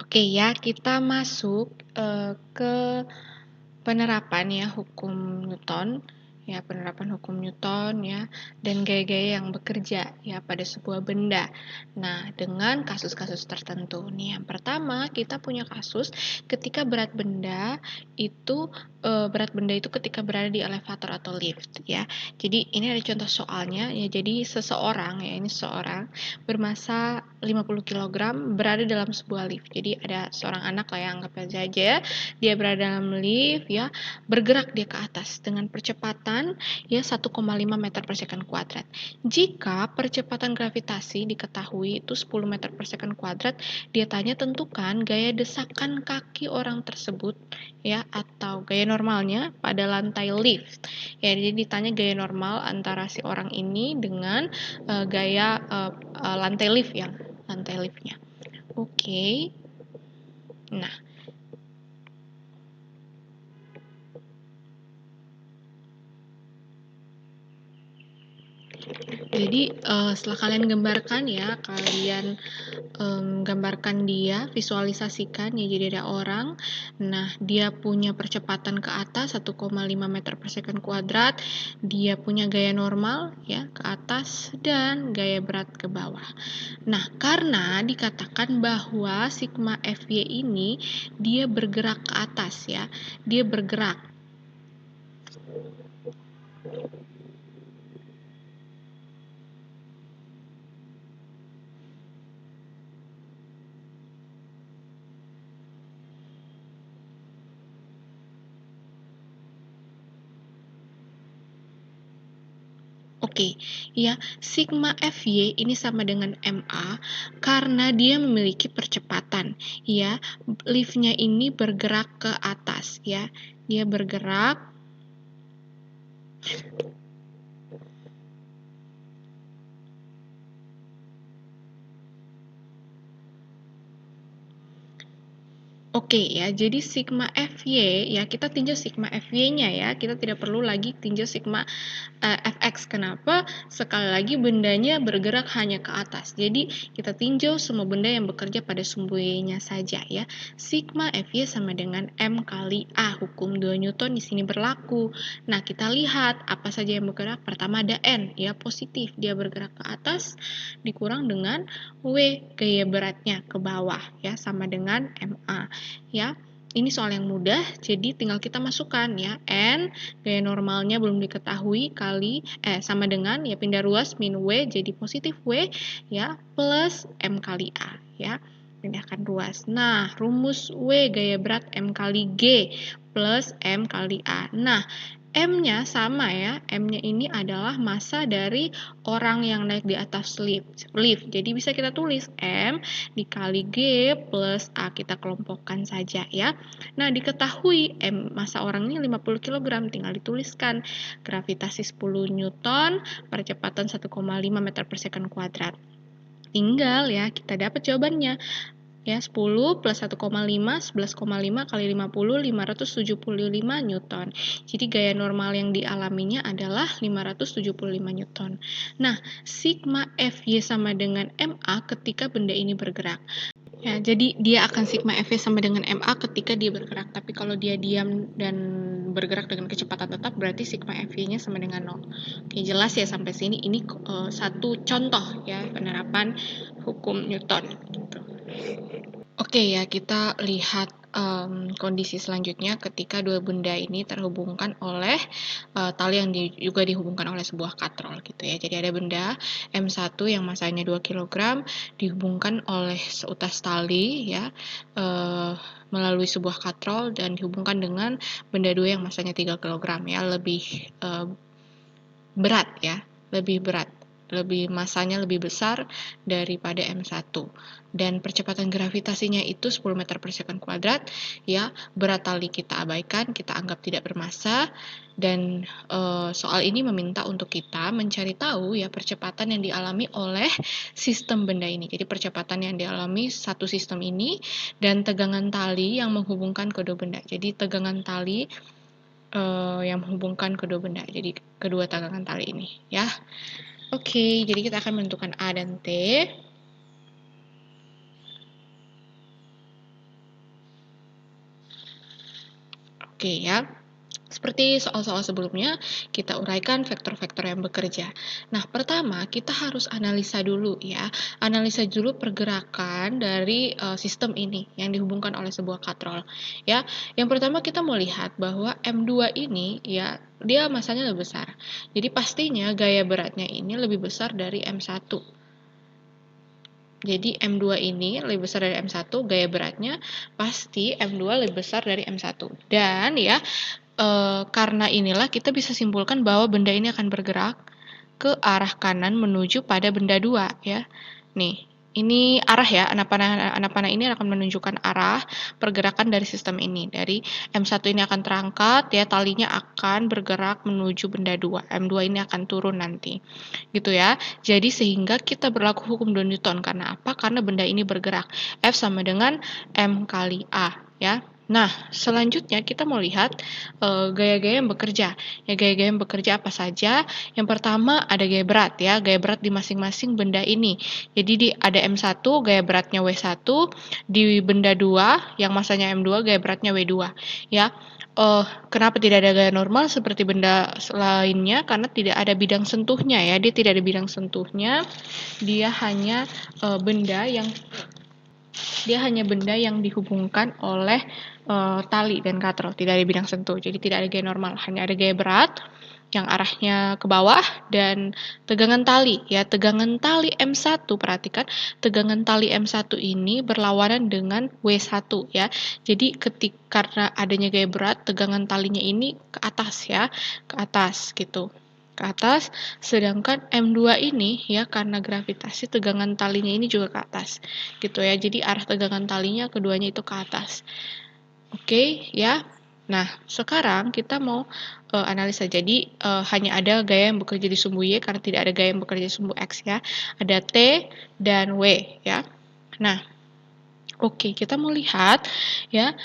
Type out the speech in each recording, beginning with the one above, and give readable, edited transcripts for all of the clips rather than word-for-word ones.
Oke ya, kita masuk ke penerapan ya hukum Newton, ya penerapan hukum Newton ya, dan gaya-gaya yang bekerja ya pada sebuah benda. Nah, dengan kasus-kasus tertentu. Nih, yang pertama kita punya kasus ketika berat benda itu ketika berada di elevator atau lift ya. Jadi ini ada contoh soalnya ya. Jadi seseorang bermasa 50 kilogram berada dalam sebuah lift. Jadi ada seorang anak lah yang anggap saja dia berada dalam lift ya, bergerak dia ke atas dengan percepatan ya 1,5 meter per second kuadrat. Jika percepatan gravitasi diketahui itu 10 meter per second kuadrat, dia tanya tentukan gaya desakan kaki orang tersebut ya atau gaya normalnya pada lantai lift. Ya, jadi ditanya gaya normal antara si orang ini dengan gaya lantai liftnya. Oke. Nah, jadi setelah kalian gambarkan ya, kalian gambarkan dia, visualisasikan ya, jadi ada orang. Nah, dia punya percepatan ke atas 1,5 meter per second kuadrat, dia punya gaya normal ya ke atas dan gaya berat ke bawah. Nah, karena dikatakan bahwa sigma Fy ini dia bergerak ke atas ya, dia bergerak. Oke, ya, sigma Fy ini sama dengan ma karena dia memiliki percepatan, ya. Liftnya ini bergerak ke atas, ya. Dia bergerak. Oke ya, jadi sigma Fy ya, kita tinjau sigma Fy-nya ya, kita tidak perlu lagi tinjau sigma Fx. Kenapa? Sekali lagi bendanya bergerak hanya ke atas. Jadi kita tinjau semua benda yang bekerja pada sumbu Y-nya saja ya. Sigma Fy sama dengan M kali A. Hukum 2 Newton di sini berlaku. Nah, kita lihat apa saja yang bergerak. Pertama ada N ya, positif. Dia bergerak ke atas dikurang dengan W, gaya beratnya ke bawah ya, sama dengan Ma ya. Ini soal yang mudah, jadi tinggal kita masukkan ya. N, gaya normalnya belum diketahui, sama dengan ya pindah ruas min W jadi positif W ya, plus M kali A ya. Pindahkan ruas. Nah, rumus W gaya berat M kali G plus M kali A. Nah, M-nya sama ya, M-nya ini adalah massa dari orang yang naik di atas lift. Jadi bisa kita tulis M dikali G plus A, kita kelompokkan saja ya. Nah, diketahui massa orang ini 50 kg, tinggal dituliskan gravitasi 10 Newton, percepatan 1,5 meter per second kuadrat. Tinggal ya, kita dapat jawabannya. Ya, 10 plus 1,5, 11,5 kali 50, 575 Newton. Jadi gaya normal yang dialaminya adalah 575 Newton. Nah, sigma Fy sama dengan Ma ketika benda ini bergerak. Ya, jadi dia akan sigma Fy sama dengan Ma ketika dia bergerak. Tapi kalau dia diam dan bergerak dengan kecepatan tetap, berarti sigma Fy-nya sama dengan 0. Oke, jelas ya sampai sini. Ini satu contoh ya penerapan hukum Newton. Gitu. Oke ya, kita lihat kondisi selanjutnya ketika dua benda ini terhubungkan oleh tali yang juga dihubungkan oleh sebuah katrol gitu ya. Jadi ada benda M1 yang masanya 2 kg dihubungkan oleh seutas tali ya melalui sebuah katrol dan dihubungkan dengan benda 2 yang masanya 3 kg ya, lebih berat ya, lebih masanya lebih besar daripada M1 dan percepatan gravitasinya itu 10 meter per second kuadrat ya. Berat tali kita abaikan, kita anggap tidak bermassa, dan soal ini meminta untuk kita mencari tahu ya percepatan yang dialami oleh sistem benda ini. Jadi percepatan yang dialami satu sistem ini dan tegangan tali yang menghubungkan kedua benda. Jadi tegangan tali yang menghubungkan kedua benda, jadi kedua tegangan tali ini ya. Oke, jadi kita akan menentukan A dan T. Oke ya. Seperti soal-soal sebelumnya, kita uraikan vektor-vektor yang bekerja. Nah, pertama kita harus analisa dulu ya. Analisa dulu pergerakan dari sistem ini yang dihubungkan oleh sebuah katrol. Ya, yang pertama kita mau lihat bahwa M2 ini ya dia masanya lebih besar. Jadi pastinya gaya beratnya ini lebih besar dari M1. Jadi M2 ini lebih besar dari M1, gaya beratnya pasti M2 lebih besar dari M1. Dan ya, karena inilah kita bisa simpulkan bahwa benda ini akan bergerak ke arah kanan menuju pada benda 2 ya. Nih, ini arah ya, anak panah ini akan menunjukkan arah pergerakan dari sistem ini. Dari M1 ini akan terangkat ya, talinya akan bergerak menuju benda 2. M2 ini akan turun nanti. Gitu ya. Jadi sehingga kita berlaku hukum Newton. Karena apa? Karena benda ini bergerak. F sama dengan M kali A ya. Nah, selanjutnya kita mau lihat gaya-gaya yang bekerja. Ya, gaya-gaya yang bekerja apa saja? Yang pertama ada gaya berat ya, gaya berat di masing-masing benda ini. Jadi ada M1, gaya beratnya W1, di benda 2 yang masanya M2, gaya beratnya W2 ya. Kenapa tidak ada gaya normal seperti benda lainnya? Karena tidak ada bidang sentuhnya ya, dia tidak ada bidang sentuhnya, dia hanya benda yang dihubungkan oleh tali dan katrol, tidak ada bidang sentuh, jadi tidak ada gaya normal, hanya ada gaya berat yang arahnya ke bawah dan tegangan tali ya, tegangan tali M1, perhatikan tegangan tali M1 ini berlawanan dengan W1 ya. Jadi karena adanya gaya berat, tegangan talinya ini ke atas ya, ke atas gitu, ke atas, sedangkan M2 ini ya karena gravitasi tegangan talinya ini juga ke atas gitu ya. Jadi arah tegangan talinya keduanya itu ke atas. Oke ya. Nah, sekarang kita mau analisa. Jadi hanya ada gaya yang bekerja di sumbu Y karena tidak ada gaya yang bekerja di sumbu X ya. Ada T dan W ya. Nah, oke, kita mau lihat ya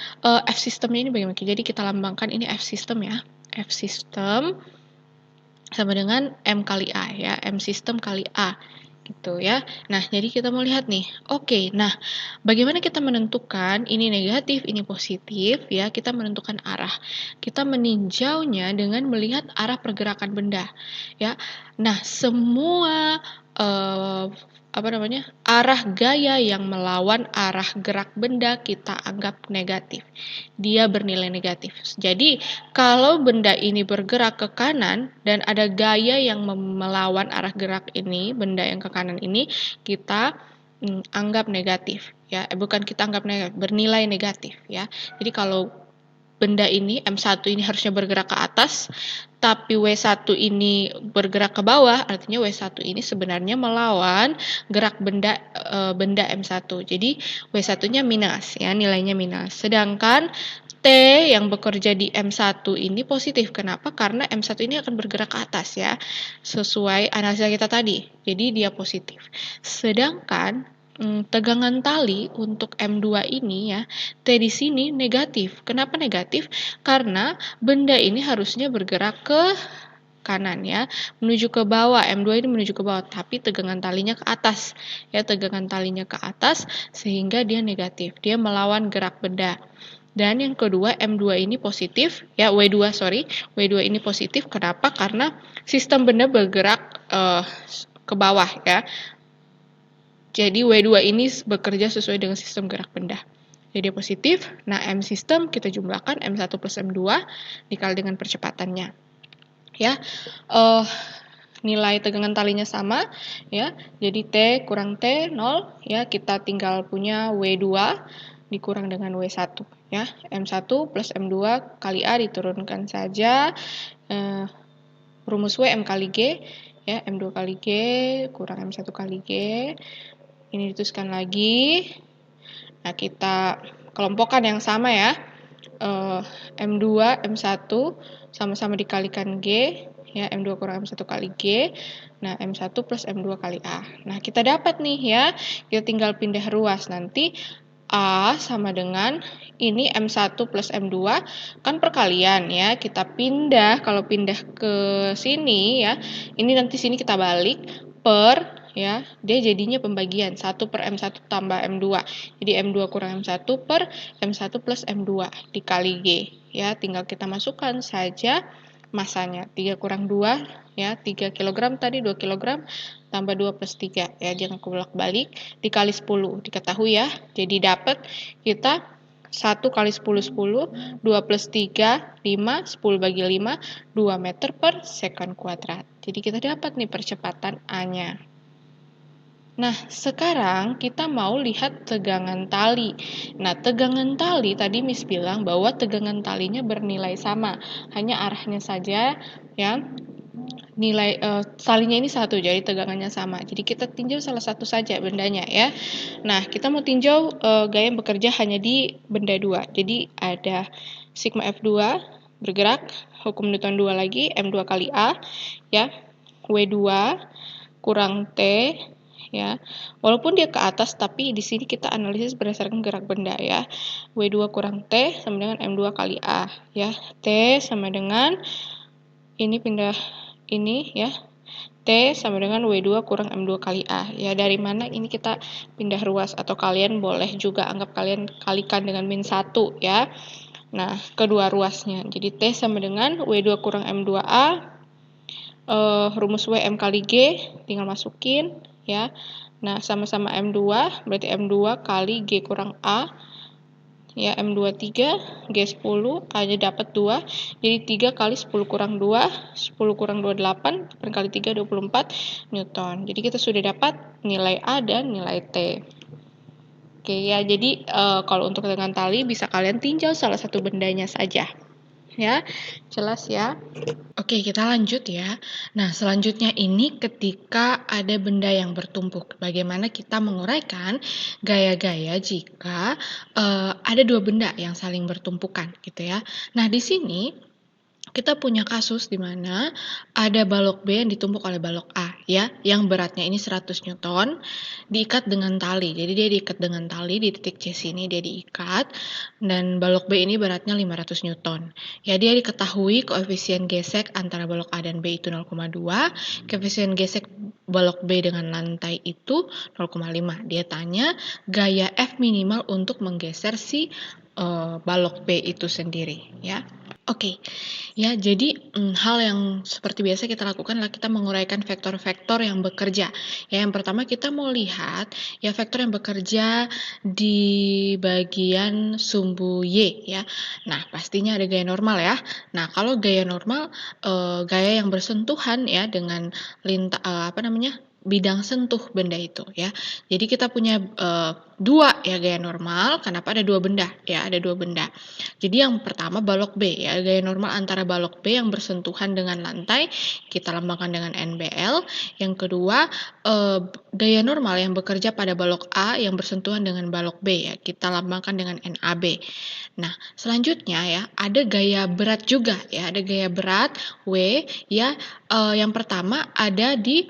F sistemnya ini bagaimana. Jadi kita lambangkan ini F sistem ya. F sistem sama dengan M kali A ya. M sistem kali A gitu ya. Nah, jadi kita mau lihat nih. Oke, nah bagaimana kita menentukan ini negatif, ini positif ya? Kita menentukan arah. Kita meninjaunya dengan melihat arah pergerakan benda ya. Nah, semua arah gaya yang melawan arah gerak benda kita anggap negatif. Dia bernilai negatif. Jadi, kalau benda ini bergerak ke kanan dan ada gaya yang melawan arah gerak ini, benda yang ke kanan ini, kita anggap negatif ya. Bukan kita anggap negatif, bernilai negatif ya. Jadi kalau benda ini M1 ini harusnya bergerak ke atas, tapi W1 ini bergerak ke bawah, artinya W1 ini sebenarnya melawan gerak benda M1. Jadi W1-nya minus ya, nilainya minus. Sedangkan T yang bekerja di M1 ini positif. Kenapa? Karena M1 ini akan bergerak ke atas ya, sesuai analisa kita tadi. Jadi dia positif. Sedangkan tegangan tali untuk M2 ini ya, T di sini negatif. Kenapa negatif? Karena benda ini harusnya bergerak ke kanan ya, menuju ke bawah. M2 ini menuju ke bawah, tapi tegangan talinya ke atas. Ya, tegangan talinya ke atas sehingga dia negatif. Dia melawan gerak benda. Dan yang kedua, M2 ini positif, ya W2 ini positif. Kenapa? Karena sistem benda bergerak ke bawah ya. Jadi W2 ini bekerja sesuai dengan sistem gerak benda. Jadi positif. Nah, M sistem kita jumlahkan M1 plus M2 dikali dengan percepatannya. Ya. Nilai tegangan talinya sama ya. Jadi T kurang T 0 ya, kita tinggal punya W2 dikurang dengan W1 ya. M1 plus M2 kali A diturunkan saja. Rumus W M kali G ya, M2 kali G kurang M1 kali G. Ini dituliskan lagi. Nah, kita kelompokkan yang sama ya. M2, M1 sama-sama dikalikan G. Ya, M2 kurang M1 kali G. Nah, M1 plus M2 kali A. Nah, kita dapat nih ya. Kita tinggal pindah ruas. Nanti A sama dengan ini M1 plus M2 kan perkalian ya. Kita pindah, kalau pindah ke sini ya. Ini nanti sini kita balik per ya, dia jadinya pembagian 1 per M1 tambah M2. Jadi M2 kurang M1 per M1 plus M2 dikali G. Ya, tinggal kita masukkan saja masanya. 3 kurang 2, ya, 3 kg tadi, 2 kg, tambah 2 plus 3. Ya, jangan bolak-balik, dikali 10. Diketahui ya, jadi dapat kita 1 kali 10, 10, 2 plus 3, 5, 10 bagi 5, 2 meter per second kuadrat. Jadi kita dapat nih percepatan A-nya. Nah, sekarang kita mau lihat tegangan tali. Nah, tegangan tali tadi Miss bilang bahwa tegangan talinya bernilai sama, hanya arahnya saja ya. Nilai talinya ini satu, jadi tegangannya sama. Jadi kita tinjau salah satu saja bendanya ya. Nah, kita mau tinjau gaya yang bekerja hanya di benda 2. Jadi ada sigma F2 bergerak, hukum Newton 2 lagi, M2 kali A ya. W2 kurang T ya. Walaupun dia ke atas tapi di sini kita analisis berdasarkan gerak benda ya. W2 kurang T sama dengan M2 kali A ya. T sama dengan ini pindah ini ya. T sama dengan W2 kurang M2 kali A. Ya, dari mana ini kita pindah ruas atau kalian boleh juga anggap kalian kalikan dengan min 1 ya. Nah, kedua ruasnya. Jadi T sama dengan W2 kurang M2A, rumus W M kali G, tinggal masukin ya. Nah, sama-sama M2, berarti M2 kali G kurang A, ya, M2 3, G 10, A-nya dapat 2, jadi 3 kali 10 kurang 2, 10 kurang 2, 8, 8 kali 3, 24 Newton. Jadi kita sudah dapat nilai A dan nilai T. Oke ya, jadi kalau untuk tegangan tali bisa kalian tinjau salah satu bendanya saja. Ya, jelas ya. Oke, kita lanjut ya. Nah, selanjutnya ini ketika ada benda yang bertumpuk, bagaimana kita menguraikan gaya-gaya jika ada dua benda yang saling bertumpukan, gitu ya. Nah, di sini kita punya kasus di mana ada balok B yang ditumpuk oleh balok A ya, yang beratnya ini 100 Newton diikat dengan tali. Jadi dia diikat dengan tali di titik C sini dia diikat dan balok B ini beratnya 500 Newton. Ya, dia diketahui koefisien gesek antara balok A dan B itu 0,2, koefisien gesek balok B dengan lantai itu 0,5. Dia tanya gaya F minimal untuk menggeser si balok B itu sendiri ya. Oke, ya jadi hal yang seperti biasa kita lakukan adalah kita menguraikan vektor-vektor yang bekerja. Ya, yang pertama kita mau lihat ya vektor yang bekerja di bagian sumbu Y ya. Nah, pastinya ada gaya normal ya. Nah, kalau gaya normal gaya yang bersentuhan ya dengan bidang sentuh benda itu ya. Jadi kita punya dua ya gaya normal. Kenapa ada dua benda? Ya, ada dua benda. Jadi yang pertama balok B ya, gaya normal antara balok B yang bersentuhan dengan lantai kita lambangkan dengan NBL. Yang kedua gaya normal yang bekerja pada balok A yang bersentuhan dengan balok B ya, kita lambangkan dengan NAB. Nah, selanjutnya ya ada gaya berat juga ya, ada gaya berat W ya. Yang pertama ada di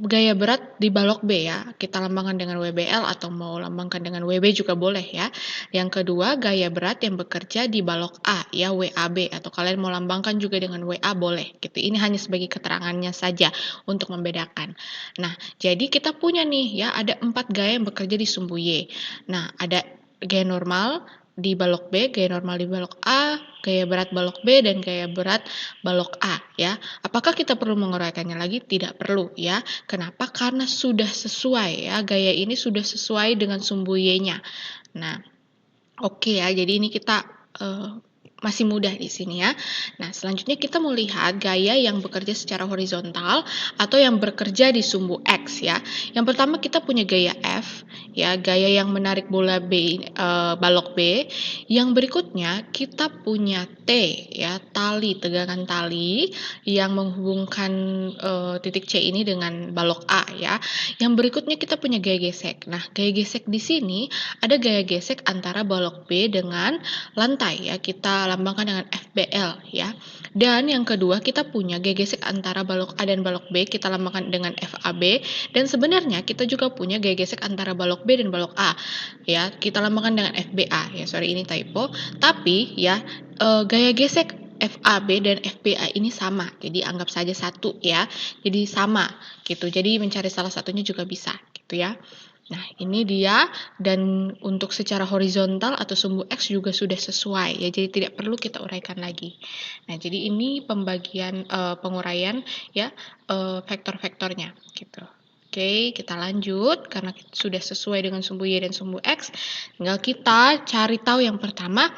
gaya berat di balok B ya, kita lambangkan dengan WBL atau mau lambangkan dengan WB juga boleh ya. Yang kedua, gaya berat yang bekerja di balok A ya, WAB atau kalian mau lambangkan juga dengan WA boleh gitu. Ini hanya sebagai keterangannya saja untuk membedakan. Nah, jadi kita punya nih ya, ada 4 gaya yang bekerja di sumbu Y. Nah, ada gaya normal di balok B, gaya normal di balok A, gaya berat balok B, dan gaya berat balok A ya. Apakah kita perlu menguraikannya lagi? Tidak perlu ya. Kenapa? Karena sudah sesuai ya, gaya ini sudah sesuai dengan sumbu Y-nya. Nah, oke ya, jadi ini kita masih mudah di sini ya. Nah, selanjutnya kita mau lihat gaya yang bekerja secara horizontal atau yang bekerja di sumbu X ya. Yang pertama kita punya gaya F ya, gaya yang menarik bola B balok B. Yang berikutnya kita punya T ya, tali, tegangan tali yang menghubungkan titik C ini dengan balok A ya. Yang berikutnya kita punya gaya gesek. Nah, gaya gesek di sini ada gaya gesek antara balok B dengan lantai ya, kita lambangkan dengan FBL ya. Dan yang kedua kita punya gaya gesek antara balok A dan balok B, kita lambangkan dengan FAB. Dan sebenarnya kita juga punya gaya gesek antara balok B dan balok A ya, kita lambangkan dengan FBA ya. Sorry ini typo. Tapi ya gaya gesek FAB dan FBA ini sama, jadi anggap saja satu ya, jadi sama gitu, jadi mencari salah satunya juga bisa gitu ya. Nah, ini dia, dan untuk secara horizontal atau sumbu X juga sudah sesuai ya, jadi tidak perlu kita uraikan lagi. Nah, jadi ini pembagian penguraian ya vektor-vektornya gitu. Oke, kita lanjut karena sudah sesuai dengan sumbu Y dan sumbu X, tinggal kita cari tahu yang pertama.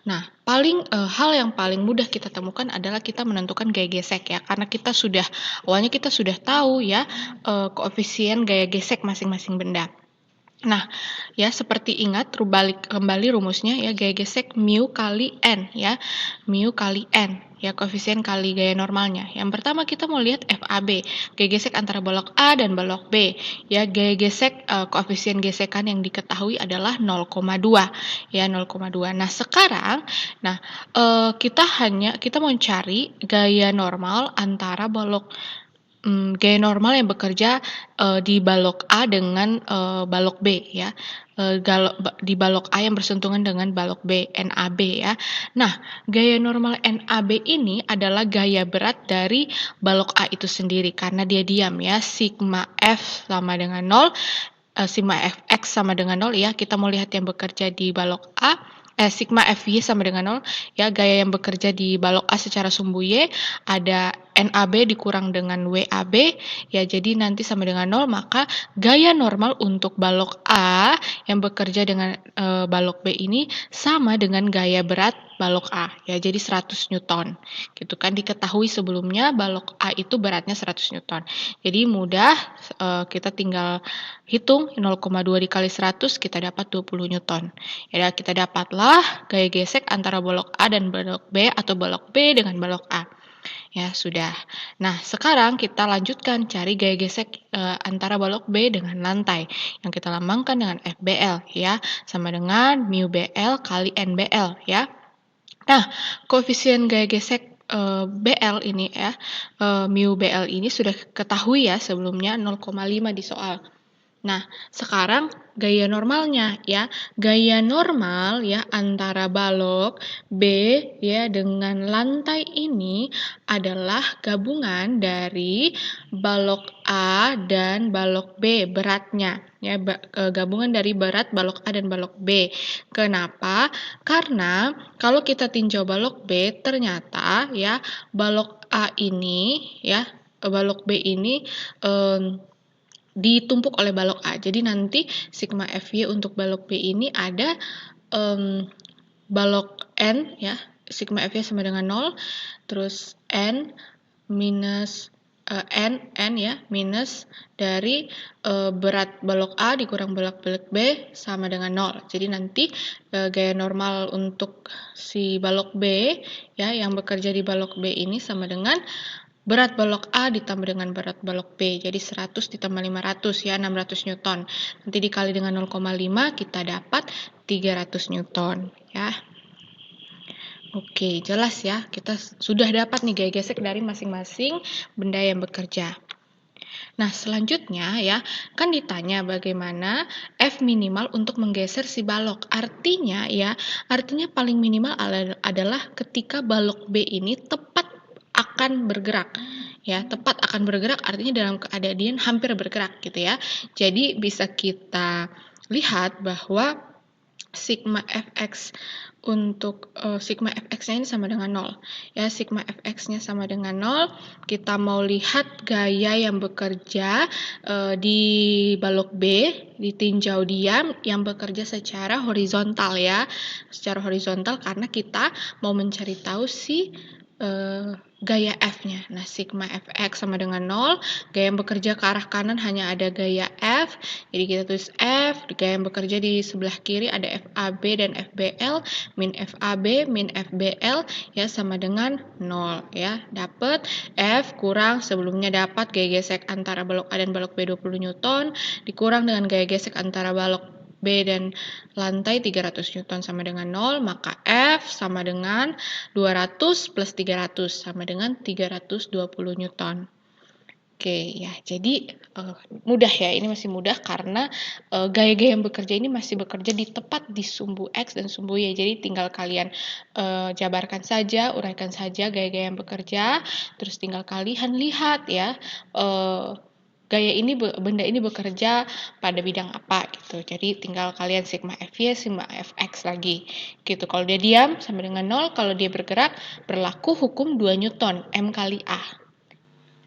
Nah, hal yang paling mudah kita temukan adalah kita menentukan gaya gesek ya, karena awalnya kita sudah tahu ya koefisien gaya gesek masing-masing benda. Nah, ya seperti ingat balik kembali rumusnya ya, gaya gesek mu kali n ya. Mu kali n ya, koefisien kali gaya normalnya. Yang pertama kita mau lihat FAB, gaya gesek antara balok A dan balok B. Ya, gaya gesek koefisien gesekan yang diketahui adalah 0,2 ya, 0,2. Nah, sekarang kita mau cari gaya normal antara gaya normal yang bekerja di balok A dengan balok B ya, di balok A yang bersentuhan dengan balok B, NAB ya. Nah, gaya normal NAB ini adalah gaya berat dari balok A itu sendiri karena dia diam ya, sigma F sama dengan 0, sigma Fx sama dengan 0 ya. Kita mau lihat yang bekerja di balok A, sigma Fy sama dengan 0 ya, gaya yang bekerja di balok A secara sumbu Y ada NAB dikurang dengan WAB ya, jadi nanti sama dengan 0, maka gaya normal untuk balok A yang bekerja dengan balok B ini sama dengan gaya berat balok A ya, jadi 100 Newton gitu kan, diketahui sebelumnya balok A itu beratnya 100 Newton. Jadi mudah, kita tinggal hitung 0,2 dikali 100 kita dapat 20 Newton. Ya, kita dapatlah gaya gesek antara balok A dan balok B atau balok B dengan balok A. Ya, sudah. Nah, sekarang kita lanjutkan cari gaya gesek antara balok B dengan lantai yang kita lambangkan dengan FBL ya, sama dengan mu BL kali NBL ya. Nah, koefisien gaya gesek BL ini ya, mu BL ini sudah ketahui ya sebelumnya 0,5 di soal. Nah, sekarang gaya normalnya ya. Gaya normal ya antara balok B ya dengan lantai ini adalah gabungan dari balok A dan balok B beratnya ya, gabungan dari berat balok A dan balok B. Kenapa? Karena kalau kita tinjau balok B ternyata ya balok A ini ya, balok B ini ditumpuk oleh balok A. Jadi nanti sigma Fy untuk balok B ini ada balok N ya, sigma Fy sama dengan 0, terus N minus N ya, minus dari berat balok A dikurang balok B sama dengan 0. Jadi nanti gaya normal untuk si balok B ya yang bekerja di balok B ini sama dengan berat balok A ditambah dengan berat balok B, jadi 100 ditambah 500 ya, 600 Newton. Nanti dikali dengan 0,5 kita dapat 300 Newton ya. Oke, jelas ya, kita sudah dapat nih gaya gesek dari masing-masing benda yang bekerja. Nah, selanjutnya ya, kan ditanya bagaimana F minimal untuk menggeser si balok. Artinya paling minimal adalah ketika balok B ini tepat akan bergerak. Ya, tepat akan bergerak artinya dalam keadaan hampir bergerak gitu ya. Jadi bisa kita lihat bahwa sigma Fx untuk sigma Fx-nya ini sama dengan 0. Ya, sigma Fx-nya sama dengan 0. Kita mau lihat gaya yang bekerja di balok B, ditinjau diam yang bekerja secara horizontal ya. Secara horizontal karena kita mau mencari tahu si gaya F-nya. Nah, sigma Fx sama dengan 0, gaya yang bekerja ke arah kanan hanya ada gaya F, jadi kita tulis F, gaya yang bekerja di sebelah kiri ada FAB dan FBL, min FAB, min FBL, ya sama dengan 0, ya. Dapat F kurang sebelumnya dapat gaya gesek antara balok A dan balok B 20 Newton, dikurang dengan gaya gesek antara balok B dan lantai 300 Newton sama dengan 0, maka F sama dengan 200 plus 300 sama dengan 320 Newton. Oke, ya, jadi mudah ya, ini masih mudah karena gaya-gaya yang bekerja ini masih bekerja di tepat di sumbu X dan sumbu Y. Jadi tinggal kalian jabarkan saja, uraikan saja gaya-gaya yang bekerja, terus tinggal kalian lihat ya, gaya ini benda ini bekerja pada bidang apa gitu. Jadi tinggal kalian sigma Fy, sigma Fx lagi gitu. Kalau dia diam sama dengan 0, kalau dia bergerak berlaku hukum 2 Newton, M kali A.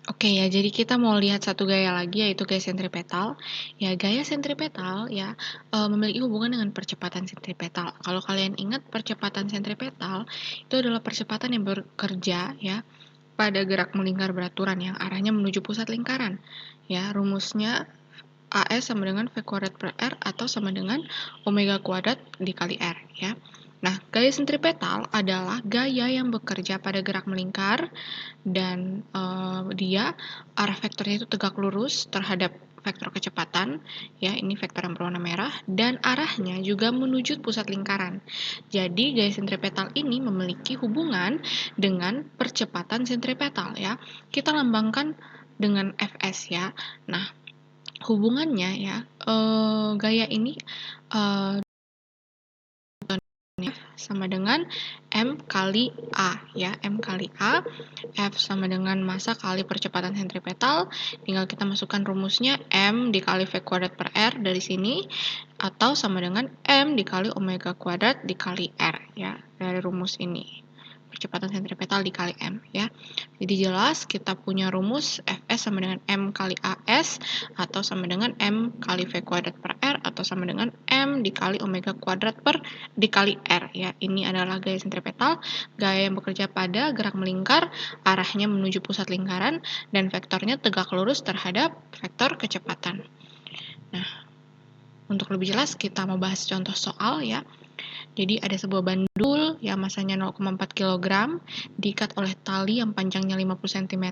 Oke ya, jadi kita mau lihat satu gaya lagi yaitu gaya sentripetal. Ya, gaya sentripetal ya memiliki hubungan dengan percepatan sentripetal. Kalau kalian ingat percepatan sentripetal itu adalah percepatan yang bekerja ya pada gerak melingkar beraturan yang arahnya menuju pusat lingkaran. Ya, rumusnya AS sama dengan V kuadrat per R atau sama dengan omega kuadrat dikali R ya. Nah, gaya sentripetal adalah gaya yang bekerja pada gerak melingkar dan dia arah vektornya itu tegak lurus terhadap vektor kecepatan, ya ini vektor yang berwarna merah, dan arahnya juga menuju pusat lingkaran. Jadi gaya sentripetal ini memiliki hubungan dengan percepatan sentripetal ya. Kita lambangkan dengan Fs ya. Nah, hubungannya ya, gaya ini sama dengan M kali A ya, M kali A, F sama dengan massa kali percepatan sentripetal, tinggal kita masukkan rumusnya M dikali V kuadrat per R dari sini, atau sama dengan M dikali omega kuadrat dikali R ya, dari rumus ini. Percepatan sentripetal dikali M ya. Jadi jelas kita punya rumus Fs sama dengan M kali AS atau sama dengan M kali V kuadrat per R atau sama dengan M dikali omega kuadrat per dikali R ya. Ini adalah gaya sentripetal, gaya yang bekerja pada gerak melingkar, arahnya menuju pusat lingkaran dan vektornya tegak lurus terhadap vektor kecepatan. Nah, untuk lebih jelas kita mau bahas contoh soal ya. Jadi ada sebuah bandul yang masanya 0,4 kg diikat oleh tali yang panjangnya 50 cm.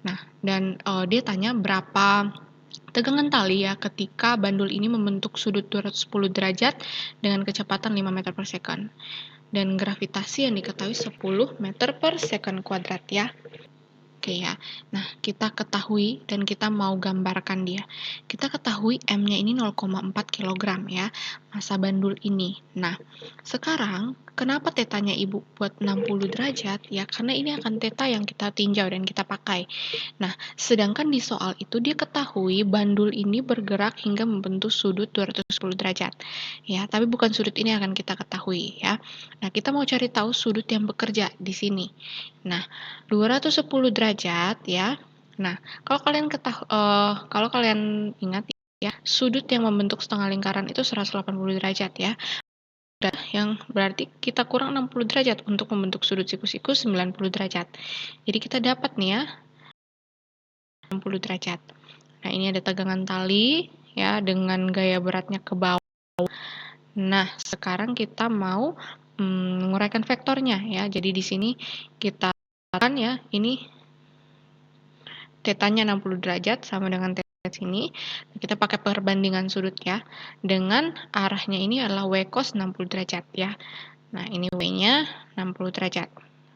Nah, dan dia tanya berapa tegangan tali ya ketika bandul ini membentuk sudut 210 derajat dengan kecepatan 5 meter per second. Dan gravitasi yang diketahui 10 meter per second kuadrat ya. Oke ya, nah kita ketahui dan kita mau gambarkan dia. Kita ketahui M-nya ini 0,4 kg ya, massa bandul ini. Nah, sekarang kenapa tetanya Ibu buat 60 derajat? Ya, karena ini akan teta yang kita tinjau dan kita pakai. Nah, sedangkan di soal itu dia ketahui bandul ini bergerak hingga membentuk sudut 210 derajat. Ya, tapi bukan sudut ini yang akan kita ketahui ya. Nah, kita mau cari tahu sudut yang bekerja di sini. Nah, 210 derajat ya. Nah, kalau kalian ingat ya, sudut yang membentuk setengah lingkaran itu 180 derajat ya. Yang berarti kita kurang 60 derajat untuk membentuk sudut siku-siku 90 derajat. Jadi kita dapat nih ya 60 derajat. Nah, ini ada tegangan tali ya dengan gaya beratnya ke bawah. Nah, sekarang kita mau menguraikan vektornya ya. Jadi di sini kita akan ya, ini tetanya 60 derajat sama dengan teta sini. Kita pakai perbandingan sudut ya. Dengan arahnya ini adalah W cos 60 derajat ya. Nah, ini W-nya 60 derajat.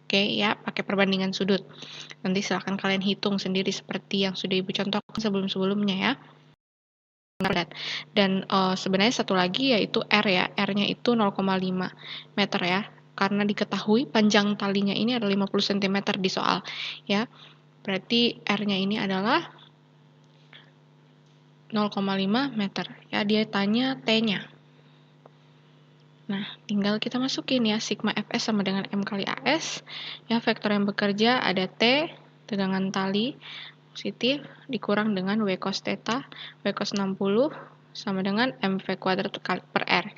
Oke ya, pakai perbandingan sudut. Nanti silahkan kalian hitung sendiri seperti yang sudah Ibu contohkan sebelum-sebelumnya ya. Dan sebenarnya satu lagi yaitu R ya. R-nya itu 0,5 meter ya. Karena diketahui panjang talinya ini adalah 50 cm di soal ya. Berarti R-nya ini adalah 0,5 meter. Ya, dia tanya T-nya. Nah, tinggal kita masukin ya, sigma Fs sama dengan M kali AS. Ya, vektor yang bekerja ada T, tegangan tali positif, dikurang dengan W cos theta, W cos 60, sama dengan MV kuadrat per R.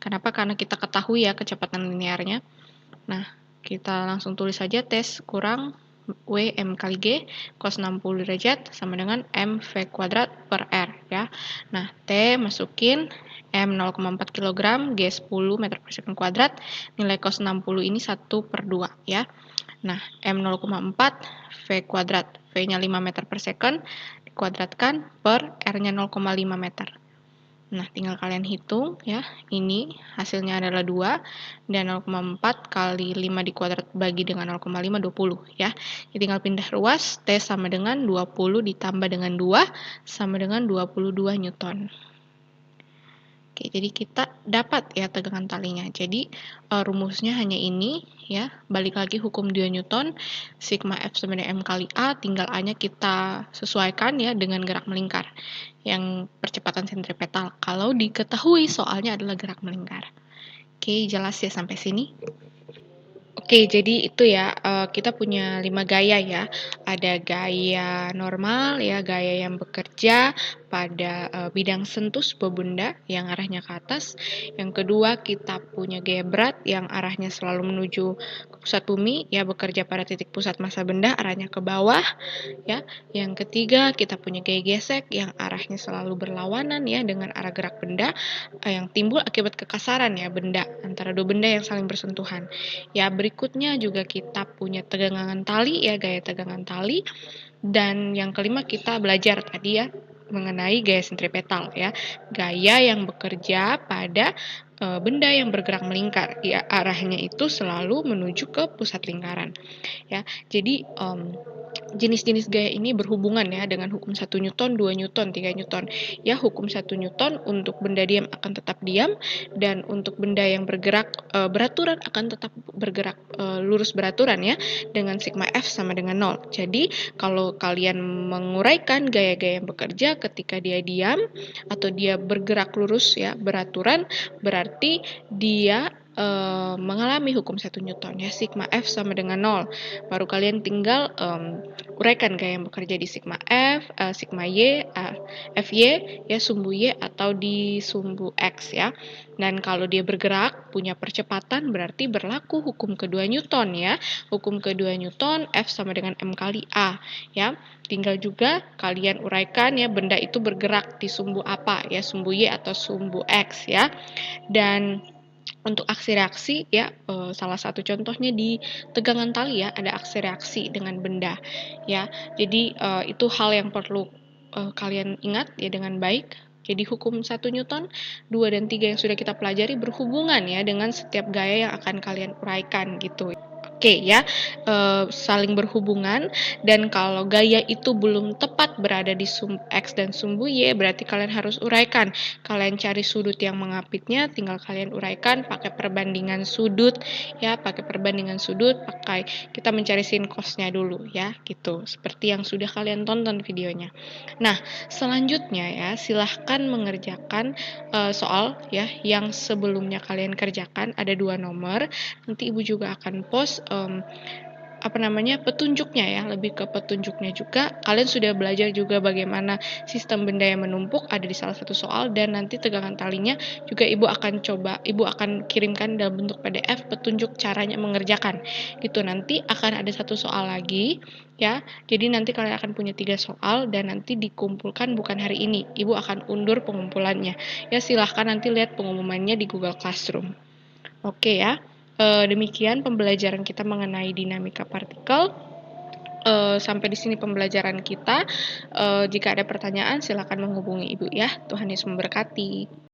Kenapa? Karena kita ketahui ya kecepatan linearnya. Nah, kita langsung tulis saja tes kurang W M kali G cos 60 derajat sama dengan M V kuadrat per R ya. Nah, T masukin M 0,4 kg, G 10 meter per second kuadrat, nilai cos 60 ini 1/2 ya. Nah, M 0,4 V kuadrat, V-nya 5 meter per second, dikuadratkan per R-nya 0,5 meter. Nah, tinggal kalian hitung ya. Ini hasilnya adalah 2 dan 0,4 kali 5 dikuadrat bagi dengan 0,5 20 ya. Jadi tinggal pindah ruas, T sama dengan 20 ditambah dengan 2 sama dengan 22 Newton. Oke, jadi kita dapat ya tegangan talinya. Jadi rumusnya hanya ini ya. Balik lagi hukum 2 Newton, sigma F sama dengan M kali A, tinggal A-nya kita sesuaikan ya dengan gerak melingkar. Yang percepatan sentripetal. Kalau diketahui soalnya adalah gerak melingkar. Oke, jelas ya sampai sini? Oke, jadi itu ya, kita punya 5 gaya ya. Ada gaya normal ya, gaya yang bekerja pada bidang sentuh sebuah benda yang arahnya ke atas. Yang kedua, kita punya gaya berat yang arahnya selalu menuju ke pusat bumi, ya bekerja pada titik pusat massa benda, arahnya ke bawah. Ya, yang ketiga, kita punya gaya gesek yang arahnya selalu berlawanan ya dengan arah gerak benda yang timbul akibat kekasaran ya benda antara dua benda yang saling bersentuhan. Ya, berikutnya juga kita punya tegangan tali ya, gaya tegangan tali. Dan yang kelima kita belajar tadi ya mengenai gaya sentripetal ya, gaya yang bekerja pada benda yang bergerak melingkar ya, arahnya itu selalu menuju ke pusat lingkaran ya. Jadi jenis-jenis gaya ini berhubungan ya dengan hukum 1 Newton, 2 Newton, 3 Newton. Ya, hukum 1 Newton untuk benda diam akan tetap diam, dan untuk benda yang bergerak beraturan akan tetap bergerak lurus beraturan ya, dengan sigma F sama dengan 0. Jadi, kalau kalian menguraikan gaya-gaya yang bekerja ketika dia diam atau dia bergerak lurus ya, beraturan, berarti dia mengalami hukum 1 Newton ya, sigma F sama dengan 0. Baru kalian tinggal uraikan gaya yang bekerja di sigma F, sigma Y, Fy ya, sumbu Y atau di sumbu X ya. Dan kalau dia bergerak punya percepatan berarti berlaku hukum kedua Newton ya. Hukum kedua Newton F sama dengan M kali A ya. Tinggal juga kalian uraikan ya benda itu bergerak di sumbu apa ya, sumbu Y atau sumbu X ya. Dan untuk aksi reaksi ya, salah satu contohnya di tegangan tali ya, ada aksi reaksi dengan benda ya. Jadi itu hal yang perlu kalian ingat ya dengan baik. Jadi hukum 1 Newton, 2 dan 3 yang sudah kita pelajari berhubungan ya dengan setiap gaya yang akan kalian uraikan gitu. Oke ya, saling berhubungan, dan kalau gaya itu belum tepat berada di sumbu X dan sumbu Y, berarti kalian harus uraikan. Kalian cari sudut yang mengapitnya, tinggal kalian uraikan pakai perbandingan sudut ya, pakai perbandingan sudut, kita mencari sin cos-nya dulu ya, gitu. Seperti yang sudah kalian tonton videonya. Nah, selanjutnya ya, silahkan mengerjakan soal ya yang sebelumnya kalian kerjakan, ada 2 nomor. Nanti Ibu juga akan post petunjuknya ya, lebih ke petunjuknya juga. Kalian sudah belajar juga bagaimana sistem benda yang menumpuk ada di salah satu soal, dan nanti tegangan talinya juga Ibu akan kirimkan dalam bentuk PDF petunjuk caranya mengerjakan. Gitu, nanti akan ada satu soal lagi ya. Jadi nanti kalian akan punya 3 soal dan nanti dikumpulkan bukan hari ini. Ibu akan undur pengumpulannya. Ya, silahkan nanti lihat pengumumannya di Google Classroom. Oke ya. Demikian pembelajaran kita mengenai dinamika partikel. Sampai di sini pembelajaran kita. Jika ada pertanyaan, silakan menghubungi Ibu ya. Tuhan Yesus memberkati.